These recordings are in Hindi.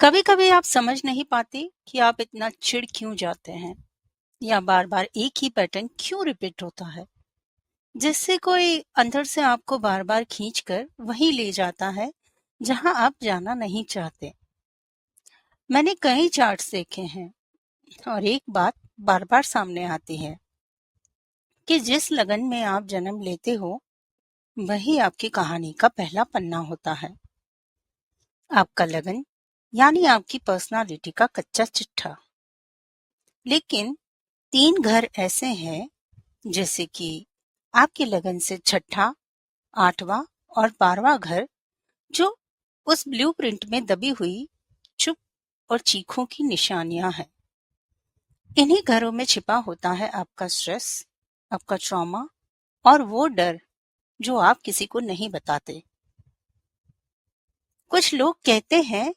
कभी कभी आप समझ नहीं पाते कि आप इतना चिढ़ क्यों जाते हैं या बार बार एक ही पैटर्न क्यों रिपीट होता है, जिससे कोई अंदर से आपको बार बार खींच कर वहीं ले जाता है जहां आप जाना नहीं चाहते। मैंने कई चार्ट्स देखे हैं और एक बात बार बार सामने आती है कि जिस लगन में आप जन्म लेते हो वही आपकी कहानी का पहला पन्ना होता है। आपका लगन यानी आपकी पर्सनालिटी का कच्चा चिट्ठा। लेकिन 3 घर ऐसे हैं जैसे कि आपके लगन से छठा, 8वां और 12वां घर, जो उस ब्लूप्रिंट में दबी हुई चुप और चीखों की निशानियां हैं। इन्हीं घरों में छिपा होता है आपका स्ट्रेस, आपका ट्रॉमा और वो डर जो आप किसी को नहीं बताते। कुछ लोग कहते हैं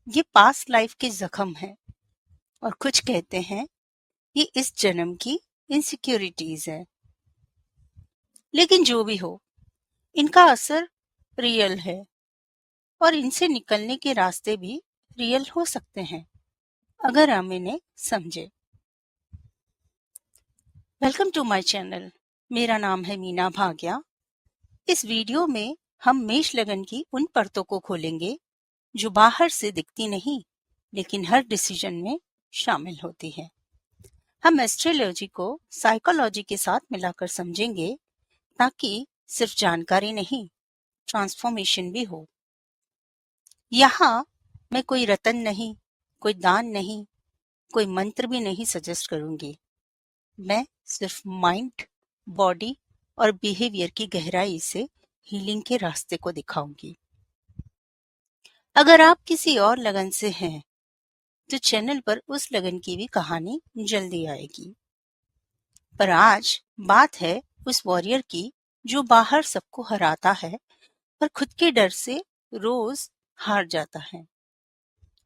ये पास्ट लाइफ के जख्म है और कुछ कहते हैं ये इस जन्म की इनसिक्योरिटीज है। लेकिन जो भी हो, इनका असर रियल है और इनसे निकलने के रास्ते भी रियल हो सकते हैं अगर हम इन्हें समझे। Welcome to my channel. मेरा नाम है मीना भाग्या। इस वीडियो में हम मेष लगन की उन परतों को खोलेंगे जो बाहर से दिखती नहीं लेकिन हर डिसीजन में शामिल होती है। हम एस्ट्रोलॉजी को साइकोलॉजी के साथ मिलाकर समझेंगे ताकि सिर्फ जानकारी नहीं, ट्रांसफॉर्मेशन भी हो। यहाँ मैं कोई रत्न नहीं, कोई दान नहीं, कोई मंत्र भी नहीं सजेस्ट करूंगी। मैं सिर्फ माइंड, बॉडी और बिहेवियर की गहराई से हीलिंग के रास्ते को दिखाऊंगी। अगर आप किसी और लगन से हैं तो चैनल पर उस लगन की भी कहानी जल्दी आएगी। पर आज बात है उस वॉरियर की जो बाहर सबको हराता है पर खुद के डर से रोज हार जाता है।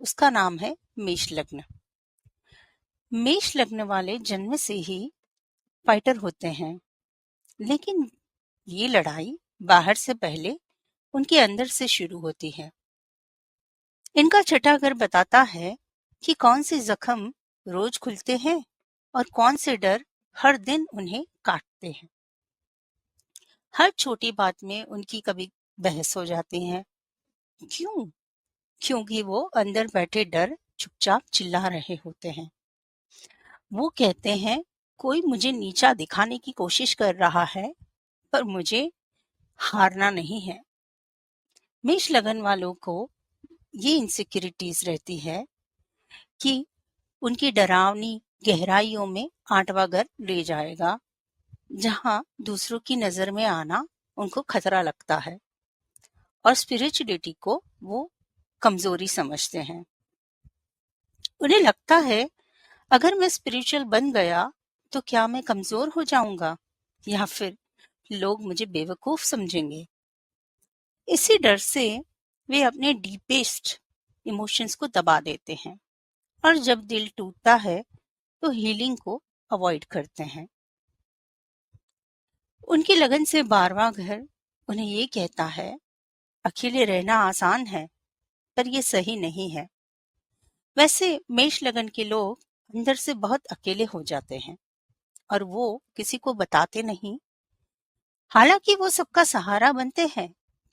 उसका नाम है मेष लग्न। मेष लग्न वाले जन्म से ही फाइटर होते हैं, लेकिन ये लड़ाई बाहर से पहले उनके अंदर से शुरू होती है। इनका छठा घर बताता है कि कौन से जख्म रोज खुलते हैं और कौन से डर हर दिन उन्हें काटते हैं। हर छोटी बात में उनकी कभी बहस हो जाती है। क्यों? क्योंकि वो अंदर बैठे डर चुपचाप चिल्ला रहे होते हैं। वो कहते हैं कोई मुझे नीचा दिखाने की कोशिश कर रहा है पर मुझे हारना नहीं है। मेष लगन वालों को ये इनसिक्योरिटीज रहती है कि उनकी डरावनी गहराइयों में 8वां घर ले जाएगा, जहां दूसरों की नजर में आना उनको खतरा लगता है और स्पिरिचुअलिटी को वो कमजोरी समझते हैं। उन्हें लगता है अगर मैं स्पिरिचुअल बन गया तो क्या मैं कमजोर हो जाऊंगा या फिर लोग मुझे बेवकूफ समझेंगे। इसी डर से वे अपने डीपेस्ट इमोशंस को दबा देते हैं और जब दिल टूटता है तो हीलिंग को अवॉइड करते हैं। उनकी लगन से 12वां घर उन्हें ये कहता है अकेले रहना आसान है पर ये सही नहीं है। वैसे मेष लगन के लोग अंदर से बहुत अकेले हो जाते हैं और वो किसी को बताते नहीं। हालांकि वो सबका सहारा बनते हैं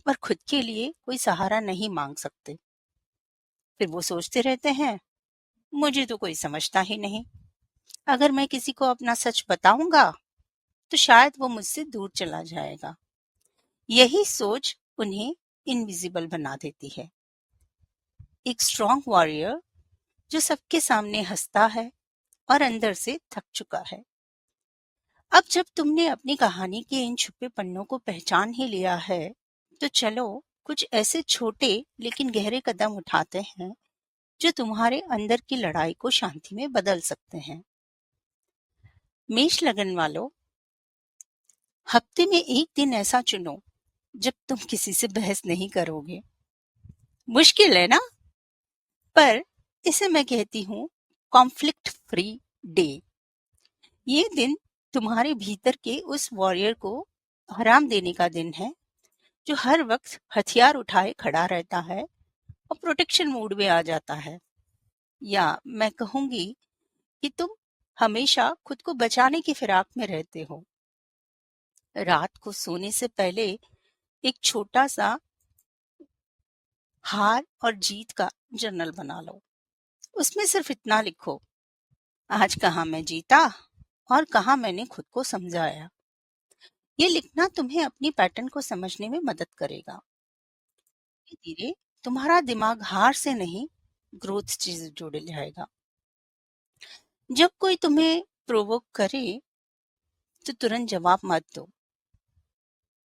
पर खुद के लिए कोई सहारा नहीं मांग सकते। फिर वो सोचते रहते हैं मुझे तो कोई समझता ही नहीं। अगर मैं किसी को अपना सच बताऊंगा तो शायद वो मुझसे दूर चला जाएगा। यही सोच उन्हें इनविजिबल बना देती है। एक स्ट्रॉन्ग वॉरियर जो सबके सामने हंसता है और अंदर से थक चुका है। अब जब तुमने अपनी कहानी के इन छुपे पन्नों को पहचान ही लिया है तो चलो कुछ ऐसे छोटे लेकिन गहरे कदम उठाते हैं जो तुम्हारे अंदर की लड़ाई को शांति में बदल सकते हैं। मेष लगन वालों, हफ्ते में एक दिन ऐसा चुनो जब तुम किसी से बहस नहीं करोगे। मुश्किल है ना? पर इसे मैं कहती हूँ कॉन्फ्लिक्ट फ्री डे। ये दिन तुम्हारे भीतर के उस वॉरियर को आराम देने का दिन है जो हर वक्त हथियार उठाए खड़ा रहता है और प्रोटेक्शन मोड में आ जाता है। या मैं कहूंगी कि तुम हमेशा खुद को बचाने की फिराक में रहते हो। रात को सोने से पहले एक छोटा सा हार और जीत का जर्नल बना लो। उसमें सिर्फ इतना लिखो, आज कहाँ मैं जीता और कहाँ मैंने खुद को समझाया। ये लिखना तुम्हें अपनी पैटर्न को समझने में मदद करेगा। धीरे धीरे तुम्हारा दिमाग हार से नहीं, ग्रोथ से जुड़ जाएगा। जब कोई तुम्हें प्रोवोक करे तो तुरंत जवाब मत दो।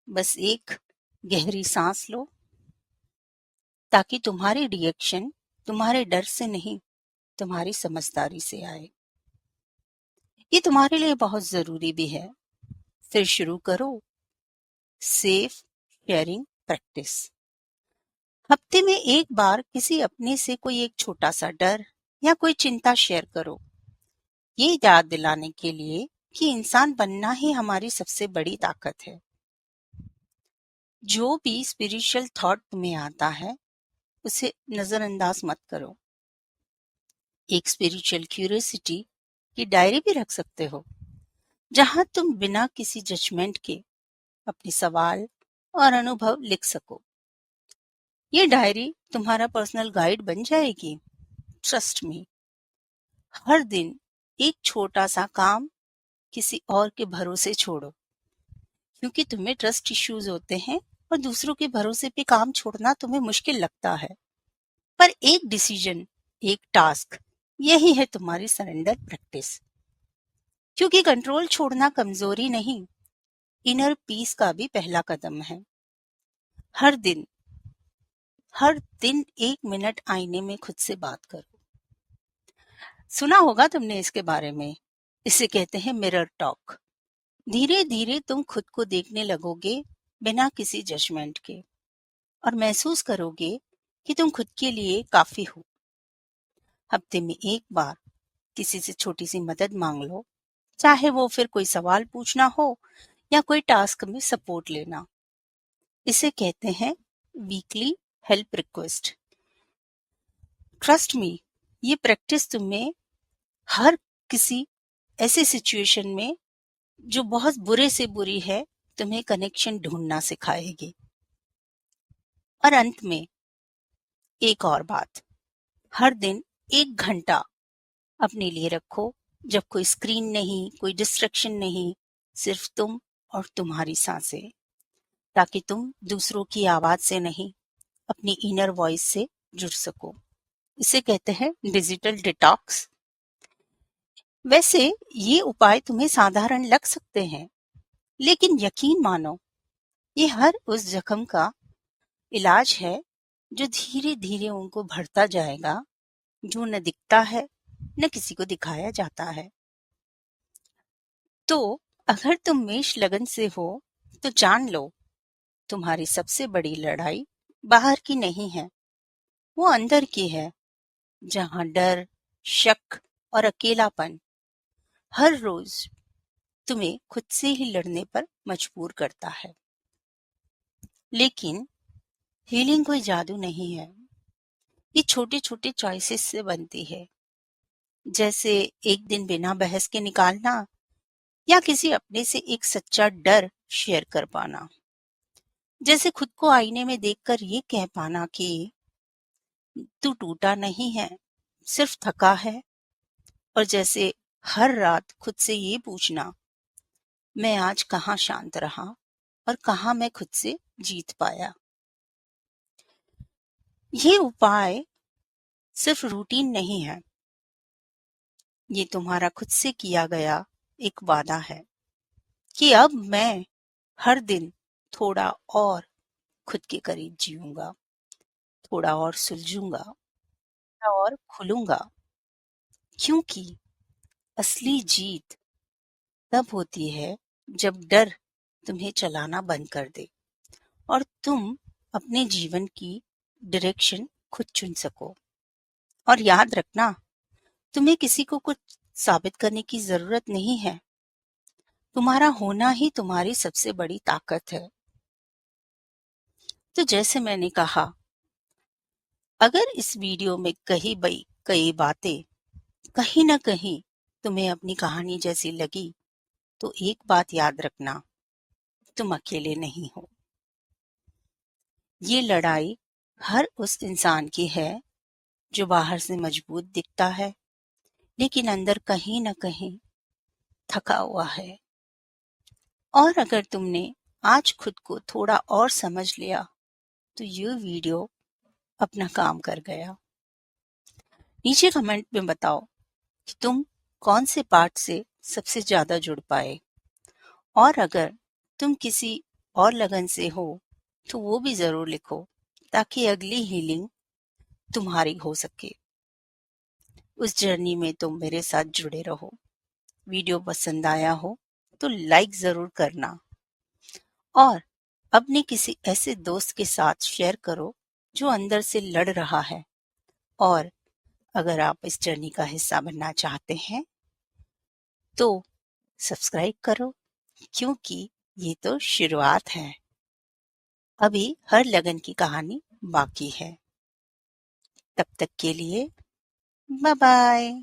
बस एक गहरी सांस लो, ताकि तुम्हारी रिएक्शन तुम्हारे डर से नहीं, तुम्हारी समझदारी से आए। ये तुम्हारे लिए बहुत जरूरी भी है। फिर शुरू करो सेफ शेयरिंग प्रैक्टिस। हफ्ते में एक बार किसी अपने से कोई एक छोटा सा डर या कोई चिंता शेयर करो। ये याद दिलाने के लिए कि इंसान बनना ही हमारी सबसे बड़ी ताकत है। जो भी स्पिरिचुअल थॉट तुम्हें आता है, उसे नजरअंदाज मत करो। एक स्पिरिचुअल क्यूरियोसिटी की डायरी भी रख सकते हो, जहां तुम बिना किसी जजमेंट के अपने सवाल और अनुभव लिख सको। ये डायरी तुम्हारा पर्सनल गाइड बन जाएगी। ट्रस्ट मी, हर दिन एक छोटा सा काम किसी और के भरोसे छोड़ो, क्योंकि तुम्हें ट्रस्ट इश्यूज होते हैं और दूसरों के भरोसे पे काम छोड़ना तुम्हें मुश्किल लगता है। पर एक डिसीजन, एक टास्क, यही है तुम्हारी सरेंडर प्रैक्टिस। क्योंकि कंट्रोल छोड़ना कमजोरी नहीं, इनर पीस का भी पहला कदम है। हर दिन, हर दिन 1 मिनट आईने में खुद से बात करो। सुना होगा तुमने इसके बारे में। इसे कहते हैं मिरर टॉक। धीरे धीरे तुम खुद को देखने लगोगे, बिना किसी जजमेंट के, और महसूस करोगे कि तुम खुद के लिए काफी हो। हफ्ते में एक बार किसी से छोटी सी मदद मांग लो, चाहे वो फिर कोई सवाल पूछना हो या कोई टास्क में सपोर्ट लेना। इसे कहते हैं weekly help request. Trust me, ये प्रैक्टिस तुम्हें हर किसी ऐसे सिचुएशन में जो बहुत बुरे से बुरी है, तुम्हें कनेक्शन ढूंढना सिखाएगी। और अंत में एक और बात, हर दिन 1 घंटा अपने लिए रखो, जब कोई स्क्रीन नहीं, कोई डिस्ट्रैक्शन नहीं, सिर्फ तुम और तुम्हारी सांसें, ताकि तुम दूसरों की आवाज से नहीं, अपनी इनर वॉइस से जुड़ सको। इसे कहते हैं डिजिटल डिटॉक्स। वैसे ये उपाय तुम्हें साधारण लग सकते हैं, लेकिन यकीन मानो, ये हर उस जख्म का इलाज है जो धीरे धीरे उनको भरता जाएगा, जो न दिखता है न किसी को दिखाया जाता है। तो अगर तुम मेष लगन से हो, तो जान लो, तुम्हारी सबसे बड़ी लड़ाई बाहर की नहीं है, वो अंदर की है, जहां डर, शक और अकेलापन हर रोज तुम्हें खुद से ही लड़ने पर मजबूर करता है। लेकिन हीलिंग कोई जादू नहीं है, ये छोटे छोटे चॉइसेस से बनती है। जैसे एक दिन बिना बहस के निकालना, या किसी अपने से एक सच्चा डर शेयर कर पाना। जैसे खुद को आईने में देखकर ये कह पाना कि तू टूटा नहीं है, सिर्फ थका है। और जैसे हर रात खुद से ये पूछना, मैं आज कहाँ शांत रहा और कहाँ मैं खुद से जीत पाया। ये उपाय सिर्फ रूटीन नहीं है, ये तुम्हारा खुद से किया गया एक वादा है कि अब मैं हर दिन थोड़ा और खुद के करीब जीऊंगा, थोड़ा और सुलझूंगा, थोड़ा और खुलूंगा। क्योंकि असली जीत तब होती है जब डर तुम्हें चलाना बंद कर दे और तुम अपने जीवन की डायरेक्शन खुद चुन सको। और याद रखना, तुम्हें किसी को कुछ साबित करने की जरूरत नहीं है। तुम्हारा होना ही तुम्हारी सबसे बड़ी ताकत है। तो जैसे मैंने कहा, अगर इस वीडियो में कई बातें कहीं न कहीं तुम्हें अपनी कहानी जैसी लगी, तो एक बात याद रखना, तुम अकेले नहीं हो। ये लड़ाई हर उस इंसान की है जो बाहर से मजबूत दिखता है, लेकिन अंदर कहीं न कहीं थका हुआ है। और अगर तुमने आज खुद को थोड़ा और समझ लिया, तो ये वीडियो अपना काम कर गया। नीचे कमेंट में बताओ कि तुम कौन से पार्ट से सबसे ज्यादा जुड़ पाए, और अगर तुम किसी और लगन से हो तो वो भी जरूर लिखो, ताकि अगली हीलिंग तुम्हारी हो सके। उस जर्नी में तुम मेरे साथ जुड़े रहो। वीडियो पसंद आया हो तो लाइक जरूर करना, और अपने किसी ऐसे दोस्त के साथ शेयर करो जो अंदर से लड़ रहा है। और अगर आप इस जर्नी का हिस्सा बनना चाहते हैं तो सब्सक्राइब करो, क्योंकि ये तो शुरुआत है। अभी हर लगन की कहानी बाकी है। तब तक के लिए बाय बाय।